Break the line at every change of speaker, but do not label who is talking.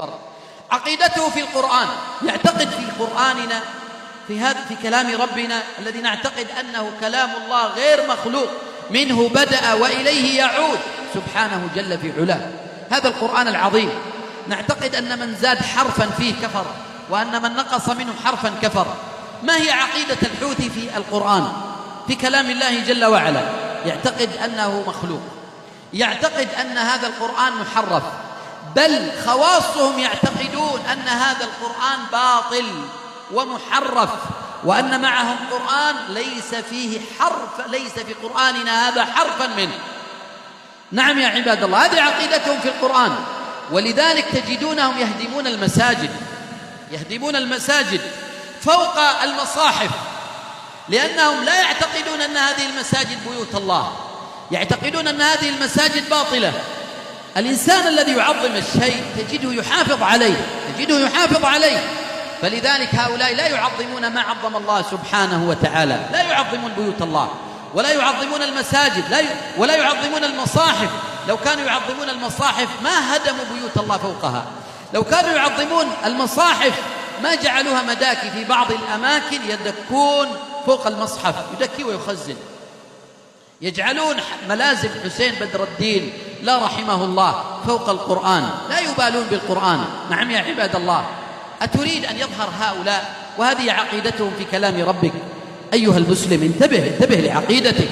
أكبر. عقيدته في القرآن، يعتقد في قرآننا في كلام ربنا الذي نعتقد أنه كلام الله غير مخلوق، منه بدأ وإليه يعود سبحانه جل في علاه. هذا القرآن العظيم نعتقد أن من زاد حرفا فيه كفر، وأن من نقص منه حرفا كفر. ما هي عقيدة الحوثي في القرآن في كلام الله جل وعلا؟ يعتقد أنه مخلوق، يعتقد أن هذا القرآن محرف، بل خواصهم يعتقدون أن هذا القرآن باطل ومحرف، وأن معهم قرآن ليس فيه حرف، ليس في قرآننا هذا حرفا منه. نعم يا عباد الله، هذه عقيدتهم في القرآن. ولذلك تجدونهم يهدمون المساجد فوق المصاحف، لأنهم لا يعتقدون أن هذه المساجد بيوت الله، يعتقدون أن هذه المساجد باطلة. الإنسان الذي يعظم الشيء تجده يحافظ عليه، فلذلك هؤلاء لا يعظمون ما عظم الله سبحانه وتعالى، لا يعظمون بيوت الله، ولا يعظمون المساجد، ولا يعظمون المصاحف. لو كانوا يعظمون المصاحف ما هدموا بيوت الله فوقها، لو كانوا يعظمون المصاحف ما جعلوها مداكي في بعض الأماكن يدكون فوق المصحف، يدكي ويخزن، يجعلون ملازم حسين بدر الدين لا رحمه الله فوق القرآن، لا يبالون بالقرآن. نعم يا عباد الله، أتريد أن يظهر هؤلاء وهذه عقيدتهم في كلام ربك؟ أيها المسلم انتبه لعقيدتك،